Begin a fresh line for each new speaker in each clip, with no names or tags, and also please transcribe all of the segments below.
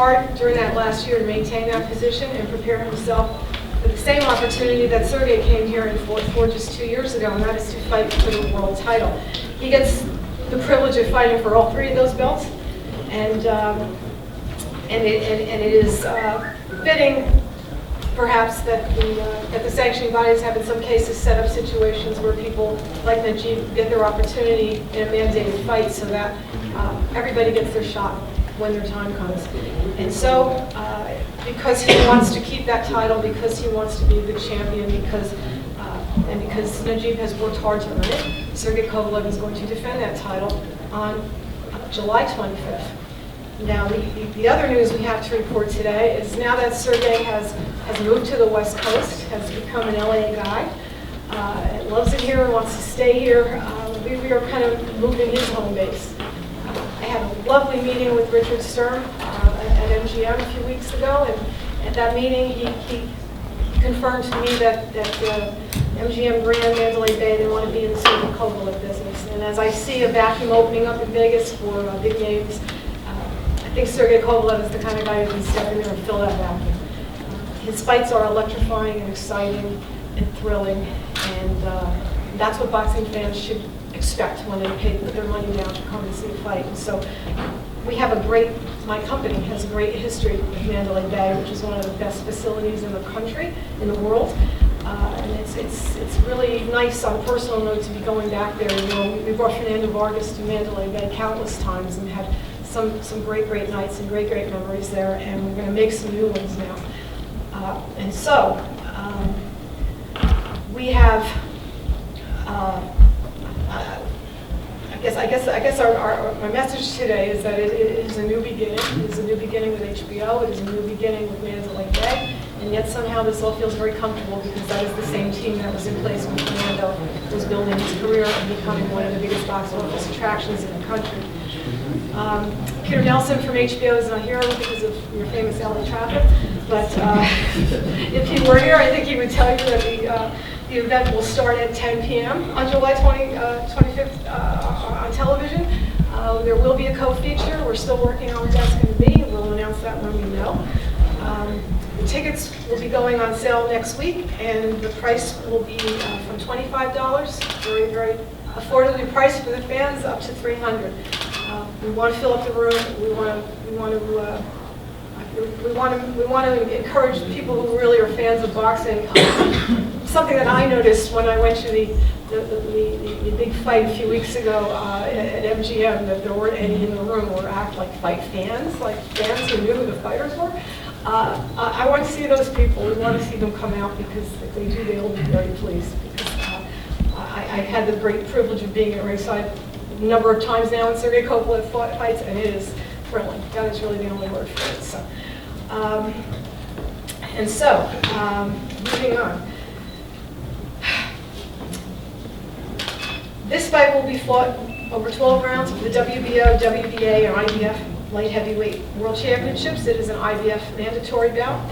hard during that last year to maintain that position and prepare himself for the same opportunity that Sergey came here and fought for just 2 years ago, and that is to fight for the world title. He gets the privilege of fighting for all 3 of those belts, and it is fitting, perhaps, that the sanctioning bodies have in some cases set up situations where people like Najib get their opportunity in a mandated fight, so that everybody gets their shot when their time comes. And so, because he wants to keep that title, because he wants to be the champion, because Najib has worked hard to earn it, Sergey Kovalev is going to defend that title on July 25th. Now, the other news we have to report today is now that Sergey has moved to the West Coast, has become an LA guy, loves it here, wants to stay here, we are kind of moving his home base. I had a lovely meeting with Richard Sturm at MGM a few weeks ago, and at that meeting he confirmed to me that MGM Grand Mandalay Bay, they want to be in the Sergey Kovalev business. And as I see a vacuum opening up in Vegas for big names, I think Sergey Kovalev is the kind of guy who can step in there and fill that vacuum. His fights are electrifying and exciting and thrilling, and that's what boxing fans should expect when they put their money down to come and see a fight. And so we have my company has a great history with Mandalay Bay, which is one of the best facilities in the country, in the world. And it's really nice on a personal note to be going back there. You know, we brought Fernando Vargas to Mandalay Bay countless times and had some great nights and great memories there, and we're going to make some new ones now. And so we have. I guess my message today is that it is a new beginning. It is a new beginning with HBO. It is a new beginning with Mandalay Bay. And yet somehow this all feels very comfortable because that is the same team that was in place when Fernando was building his career and becoming one of the biggest box office attractions in the country. Peter Nelson from HBO is not here because of your famous LA traffic, but if he were here, I think he would tell you that the event will start at 10 p.m. on July 25th on television. There will be a co-feature. We're still working on what that's going to be. We'll announce that when we know. The tickets will be going on sale next week, and the price will be from $25, very affordably priced for the fans, up to $300. We want to fill up the room. We want to encourage people who really are fans of boxing. Something that I noticed when I went to the big fight a few weeks ago at MGM, that there weren't any in the room who act like fight fans, like fans who knew who the fighters were. I want to see those people. We want to see them come out because if they do, they will be very pleased. Because I had the great privilege of being at ringside a number of times now in Sergey Kovalev fights, and it is thrilling. That is really the only word for it. So, moving on. This fight will be fought over 12 rounds for the WBO, WBA, and IBF light heavyweight world championships. It is an IBF mandatory bout.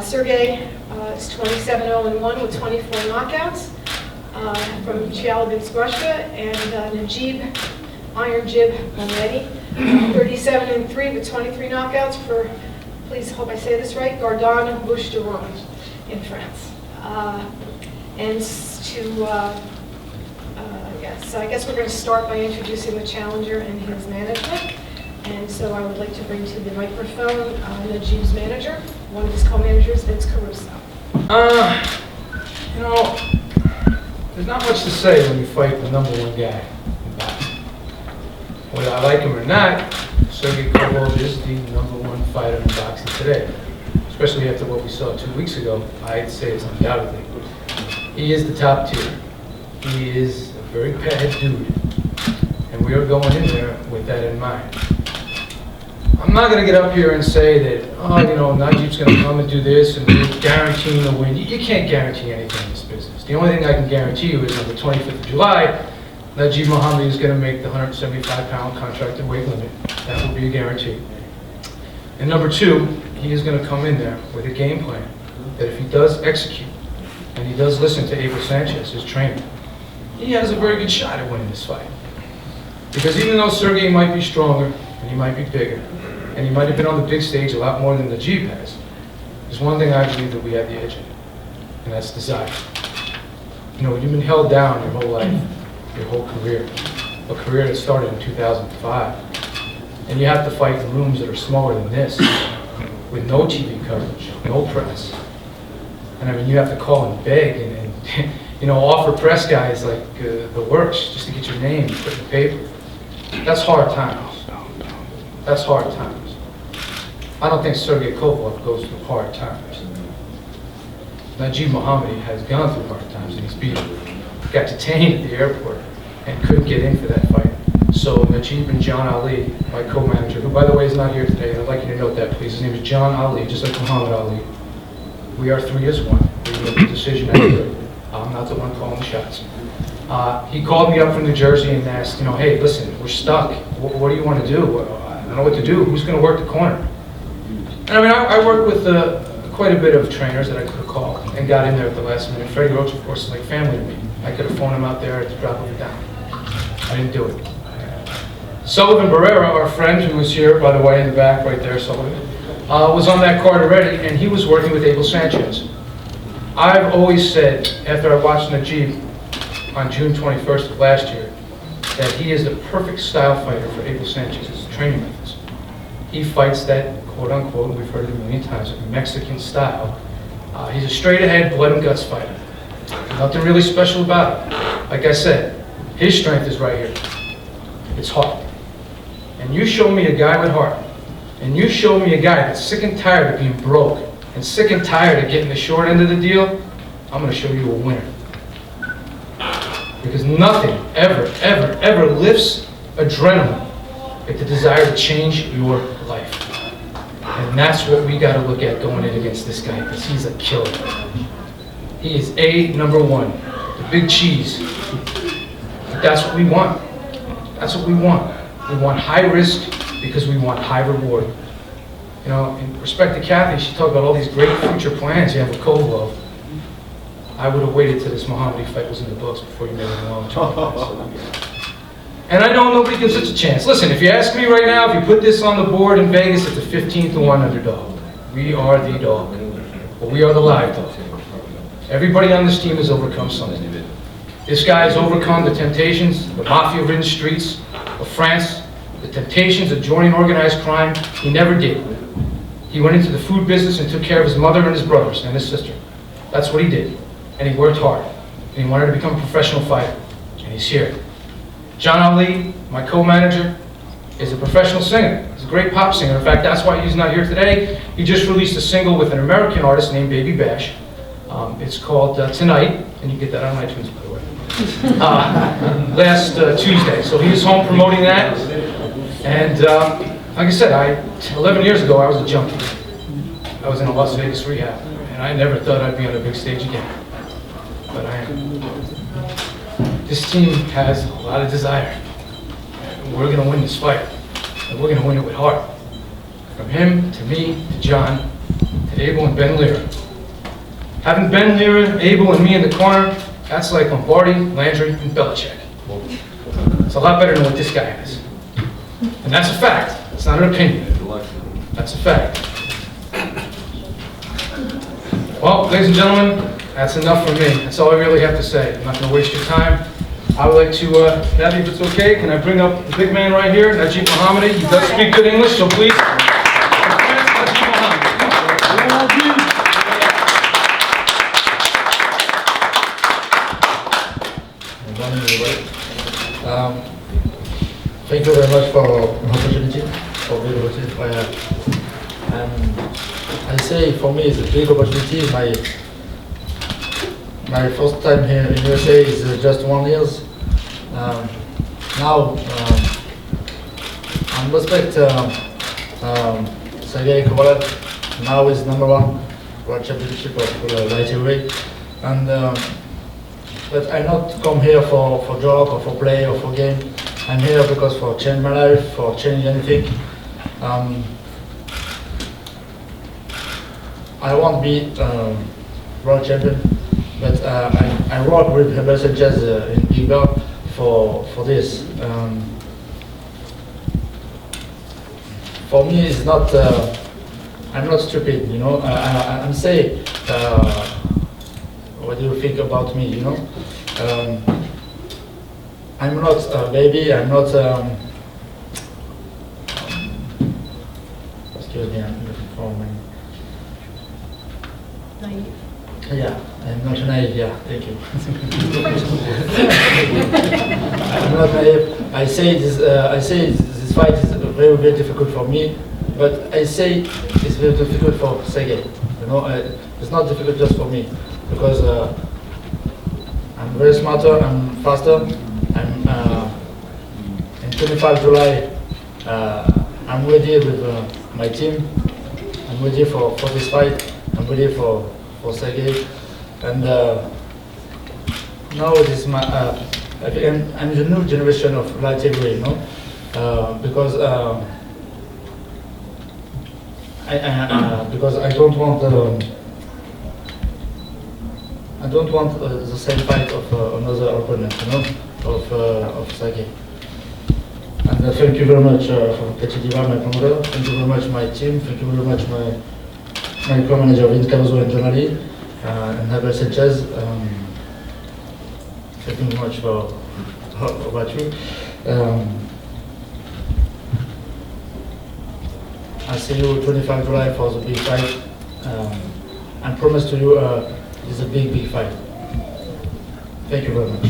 Sergey is 27-0-1 with 24 knockouts from Chelyabinsk, Russia, and Nadjib Mohammadi, 37-3 with 23 knockouts for, please hope I say this right, Gardon Bouche-de-Rhône in France. So I guess we're going to start by introducing the challenger and his management. And so I would like to bring to the microphone Najib's manager, one of his co-managers, Vince Caruso.
You know, there's not much to say when you fight the #1 guy in boxing. Whether I like him or not, Sergey Kovalev is the #1 fighter in boxing today. Especially after what we saw 2 weeks ago, I'd say it's undoubtedly. He is the top tier. He is a very bad dude. And we are going in there with that in mind. I'm not going to get up here and say that, Najib's going to come and do this and we're guaranteeing the win. You can't guarantee anything in this business. The only thing I can guarantee you is on the 25th of July, Najib Mohammedi is going to make the 175-pound contracted weight limit. That will be a guarantee. And number two, he is going to come in there with a game plan that if he does execute and he does listen to Abel Sanchez, his trainer, he has a very good shot at winning this fight. Because even though Sergey might be stronger, and he might be bigger, and he might have been on the big stage a lot more than Najib has. There's one thing I believe that we have the edge in, and that's desire. You know, you've been held down your whole life, your whole career, a career that started in 2005, and you have to fight in rooms that are smaller than this, with no TV coverage, no press. And I mean, you have to call and beg and you know, offer press guys like the works just to get your name put in the paper. That's hard times. That's hard times. I don't think Sergey Kovalev goes through hard times. Nadjib Mohammedi has gone through hard times, and he's beaten. Got detained at the airport and couldn't get in for that fight. So Najib and John Ali, my co-manager, who by the way is not here today, and I'd like you to note that please, his name is John Ali, just like Muhammad Ali. We are 3 as 1. We made the decision after. I'm not the one calling the shots. He called me up from New Jersey and asked, you know, hey, listen, we're stuck. What do you want to do? I don't know what to do. Who's going to work the corner? And I mean, I work with quite a bit of trainers that I could have called and got in there at the last minute. Freddie Roach, of course, is like family to me. I could have phoned him out there to drop him down. I didn't do it. Sullivan Barrera, our friend who was here, by the way, in the back right there, Sullivan, was on that card already, and he was working with Abel Sanchez. I've always said, after I watched Najib on June 21st of last year, that he is the perfect style fighter for Abel Sanchez's training methods. He fights that, quote-unquote, we've heard it a million times, Mexican style. He's a straight-ahead, blood-and-guts fighter. Nothing really special about it. Like I said, his strength is right here. It's heart. And you show me a guy with heart, and you show me a guy that's sick and tired of being broke, and sick and tired of getting the short end of the deal, I'm going to show you a winner. Because nothing ever, ever, ever lifts adrenaline like the desire to change your life. And that's what we got to look at going in against this guy, because he's a killer. He is number 1, the big cheese. But that's what we want. That's what we want. We want high risk because we want high reward. You know, in respect to Kathy, she talked about all these great future plans you have with Kovalev. I would have waited till this Mohammadi fight was in the books before you made any long-term plans. And I know nobody gives us a chance. Listen, if you ask me right now, if you put this on the board in Vegas, it's a 15-1 underdog. We are the dog. But we are the live dog. Everybody on this team has overcome something. This guy has overcome the temptations, the mafia-ridden streets of France, the temptations of joining organized crime. He never did. He went into the food business and took care of his mother and his brothers and his sister. That's what he did. And he worked hard. And he wanted to become a professional fighter. And he's here. John Ali, my co-manager, is a professional singer. He's a great pop singer. In fact, that's why he's not here today. He just released a single with an American artist named Baby Bash. It's called Tonight, and you get that on iTunes, by the way, last Tuesday. So he was home promoting that. And like I said, 11 years ago, I was a junkie. I was in a Las Vegas rehab, and I never thought I'd be on a big stage again. But I am. This team has a lot of desire. And we're going to win this fight. And we're going to win it with heart. From him, to me, to John, to Abel and Ben Lira. Having Ben Lira, Abel, and me in the corner, that's like Lombardi, Landry, and Belichick. It's a lot better than what this guy has. And that's a fact. It's not an opinion. That's a fact. Well, ladies and gentlemen, that's enough for me. That's all I really have to say. I'm not going to waste your time. I would like to, Natty, if it's okay, can I bring up the big man right here, Najib Mohammedi? He does speak good English, so please.
Thank you very much for the opportunity, for the opportunity. I say for me it's a big opportunity. My first time here in USA is just 1 year. Now I respect Sergey Kovalev. Now is #1 world championship of light heavyweight, and but I not come here for job or for play or for game. I'm here because for change my life, for change anything. I won't be world champion, but I work with Abel Sanchez in Big Bird for this. for me, it's not. I'm not stupid, you know. I'm saying, what do you think about me, you know? I'm not a baby. I'm not. Excuse me. I'm looking for my.
Naive.
Yeah, I'm not naive. Yeah, thank you. I'm not naive. I say this fight is very, very difficult for me, but I say it's very difficult for Sergey. You know, it's not difficult just for me because I'm very smarter. I'm faster. I'm in 25 July. I'm ready with my team. I'm ready for this fight. I'm ready for Sergey, and now it is my. I'm the new generation of light heavyweight, you know, because I don't want the same fight of another opponent, you know, of Sergey. And thank you very much for Diva, my promoter. Thank you very much my team. Thank you very much my co-manager Vince Cavazo and Jonali, and Herbert Sanchez. Thank you very much for about you. I'll see you 25 July for the big fight. I promise to you it's a big, big fight. Thank you very much.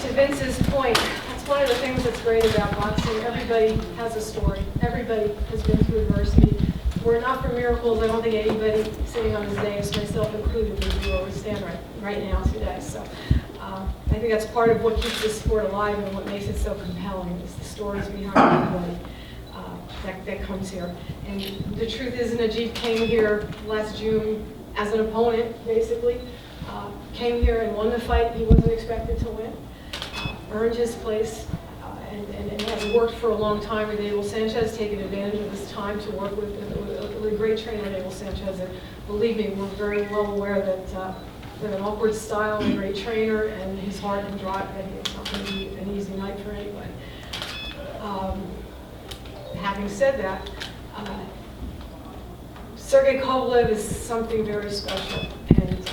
To Vince's point, that's one of the things that's great about boxing. Everybody has a story. Everybody has been through adversity. We're not for miracles. I don't think anybody sitting on his dais, myself included, would be where we stand right now today. So I think that's part of what keeps this sport alive and what makes it so compelling is the stories behind everybody that comes here. And the truth is, Najib came here last June as an opponent, basically. Came here and won the fight he wasn't expected to win. Earned his place and has worked for a long time with Abel Sanchez, taken advantage of his time to work with a great trainer, Abel Sanchez. And believe me, we're very well aware that with an awkward style, a great trainer, and his heart and drive, that it's not going to be an easy night for anybody. Having said that, Sergey Kovalev is something very special, and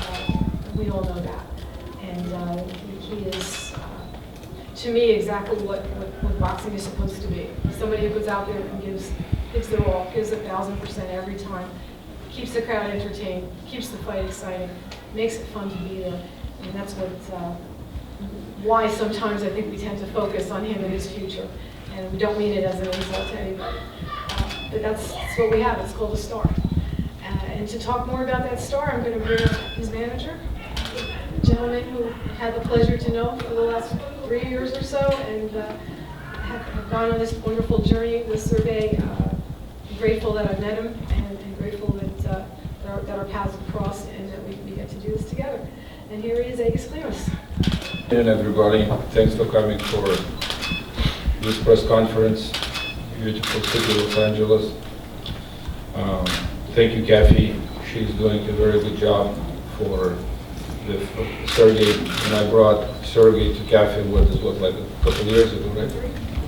we all know that. And he is, to me, exactly what boxing is supposed to be. Somebody who goes out there and gives their all, gives 1,000% every time, keeps the crowd entertained, keeps the fight exciting, makes it fun to be there. And that's why sometimes I think we tend to focus on him and his future. And we don't mean it as an insult to anybody. But that's what we have. It's called a star. And to talk more about that star, I'm going to bring up his manager, a gentleman who I've had the pleasure to know for the last 3 years or so, and have gone on this wonderful journey with Sergey. Grateful that I met him, and grateful that our paths have crossed, and that we get to do this together. And here he is, Klimas.
And everybody, thanks for coming for this press conference. Beautiful city, Los Angeles. Thank you, Kathy. She's doing a very good job for Sergey. And I brought Sergey to Kathy, like a couple of years ago, right?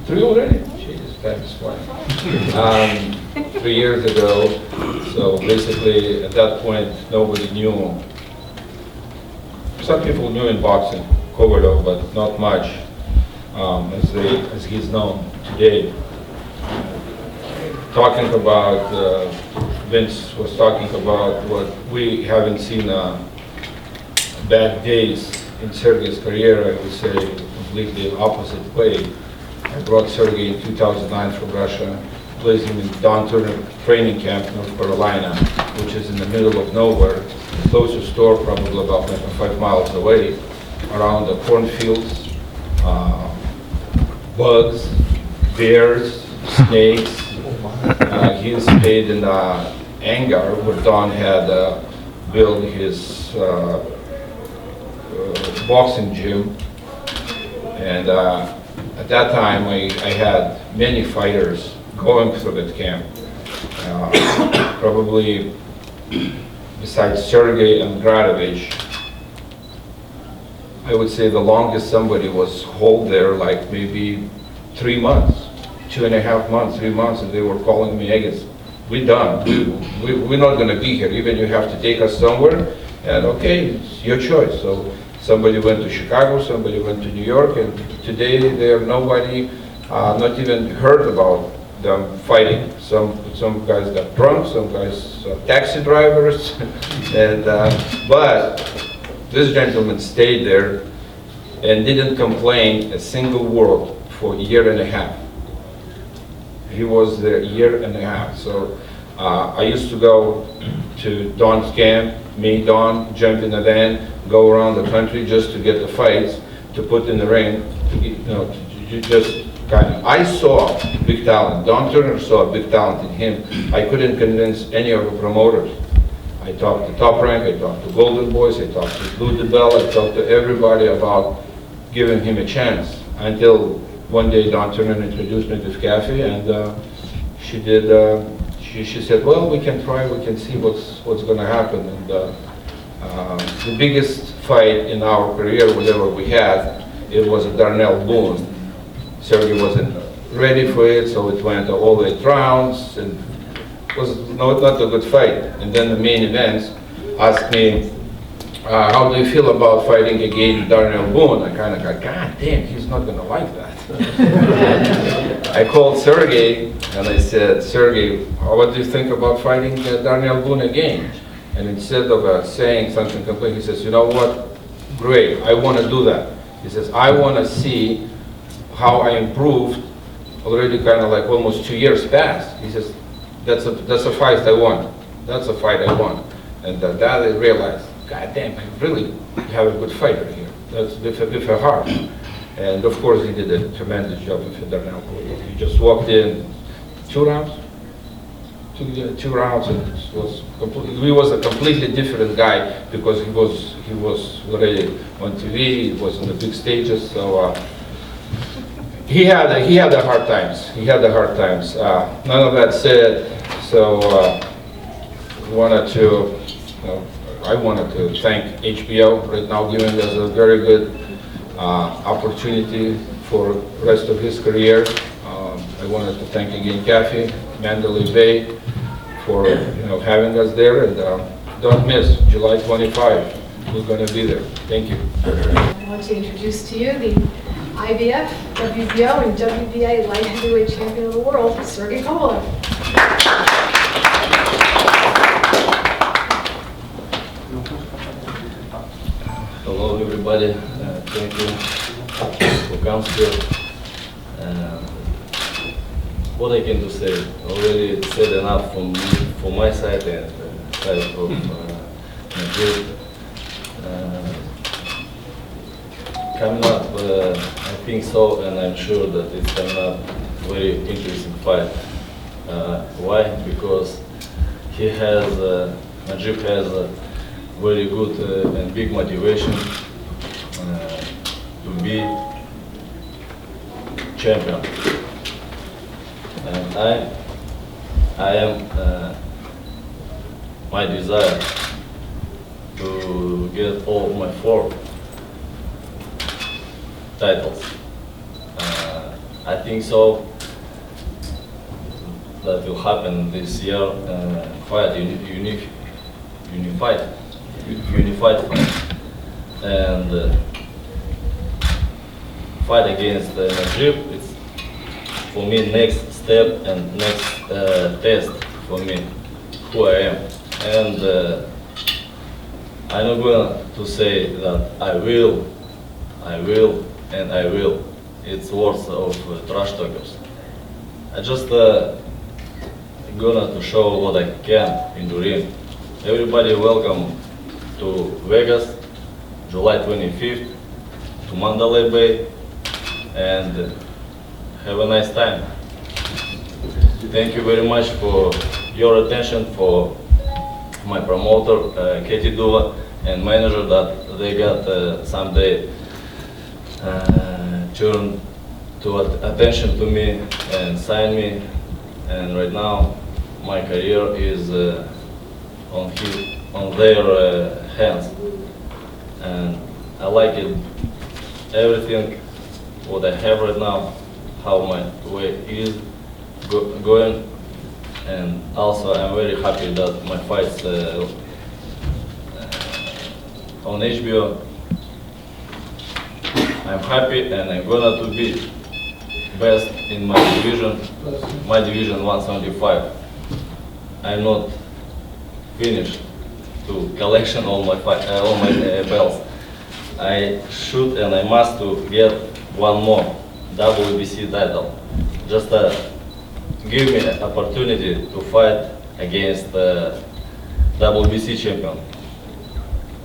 3 already? Jesus, time is flying. 3 years ago. So basically, at that point, nobody knew. Some people knew in boxing, Kovalev, but not much as he's known today. Talking about, Vince was talking about what we haven't seen bad days in Sergey's career. I would say completely opposite way. I brought Sergey in 2009 from Russia, placed him in Don Turner training camp, North Carolina, which is in the middle of nowhere. The closest store probably about 5 miles away, around the cornfields, bugs, bears, snakes. He stayed in the hangar where Don had built his boxing gym. And at that time, I had many fighters going through that camp. Probably besides Sergey and Gradovich, I would say the longest somebody was hold there like maybe 3 months. 2.5 months, 3 months, and they were calling me again. We're done. We're not going to be here. Even you have to take us somewhere. And okay, it's your choice. So somebody went to Chicago, somebody went to New York, and today there nobody, not even heard about them fighting. Some guys got drunk, some guys taxi drivers, and but this gentleman stayed there and didn't complain a single word for a year and a half. He was there a year and a half. So I used to go to Don's camp, me, Don, jump in the van, go around the country just to get the fights, to put in the ring, to get, to just kind of. I saw big talent. Don Turner saw a big talent in him. I couldn't convince any of the promoters. I talked to Top Rank, I talked to Golden Boys, I talked to Blue DeBell, I talked to everybody about giving him a chance, until one day Don Turner introduced me to Kathy, and she did. She said, "Well, we can try. We can see what's going to happen." And the biggest fight in our career, whatever we had, it was a Darnell Boone. Sergey wasn't ready for it, so it went all 8 rounds, and it was not a good fight. And then the main events asked me, how do you feel about fighting against Darnell Boone? I kind of got, God damn, he's not going to like that. I called Sergey and I said, Sergey, what do you think about fighting Darnell Boone again? And instead of saying something complete, he says, you know what, great, I want to do that. He says, I want to see how I improved. Already kind of like almost 2 years passed. He says, that's a fight I want. That's a fight I want. And that I realized, God damn, I really have a good fighter here. That's with a heart. And of course, he did a tremendous job with Darnell. He just walked in 2 rounds, two rounds, and he was a completely different guy, because he was already on TV. He was on the big stages. So he had the hard times. He had the hard times. None of that said. So I wanted to thank HBO right now, giving us a very good opportunity for the rest of his career. I wanted to thank again Kathy, Mandalay Bay, for having us there, and don't miss July 25. We're going to be there. Thank you.
I want to introduce to you the IBF, WBO, and WBA light heavyweight champion of the world, Sergey Kovalev.
Hello everybody, thank you for coming here. What I can do say, already said enough from my side and side of Najib. Coming up, I think so, and I'm sure that it's coming up very interesting fight. Why? Because Najib has a very good and big motivation to be champion. And I am my desire to get all my 4 titles. I think so that will happen this year. Fight unified fight, and fight against Najib. It's for me next step and next test for me who I am. And I'm not going to say that I will, and I will. It's words of trash talkers. I just gonna to show what I can in the ring. Everybody welcome to Vegas, July 25th, to Mandalay Bay, and have a nice time. Thank you very much for your attention, for my promoter, Katie Duva, and manager that they got someday turn to attention to me and sign me. And right now, my career is on their hands, and I like it. Everything what I have right now, how my way is going, and also I'm very happy that my fights on HBO. I'm happy and I'm gonna to be best in my division 175. I'm not finished to collection all my belts. I should and I must to get one more WBC title. Just give me an opportunity to fight against the WBC champion.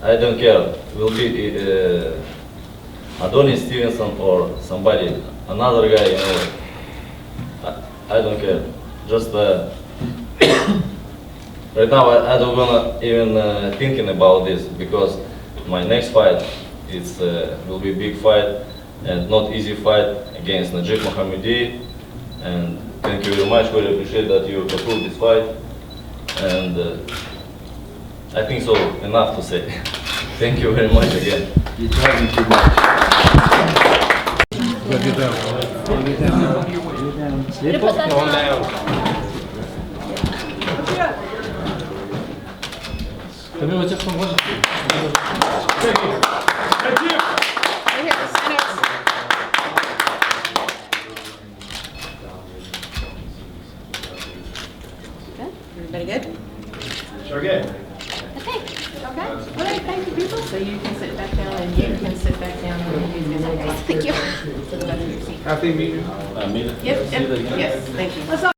I don't care, will be Adonis Stevenson or somebody, another guy, you know. I don't care. Just right now I don't wanna even thinking about this, because my next fight will be a big fight and not easy fight against Najib Mohammedi. And thank you very much. Really appreciate that you approved this fight. And I think so enough to say. Thank you very much again.
You're talking too much.
Everybody good?
Sergey.
Okay. Okay. All right, thank you, people. So you can sit back down and you can sit back down and you can. Thank you. To the back of your seat.
Happy meeting.
Yep, yes, thank you.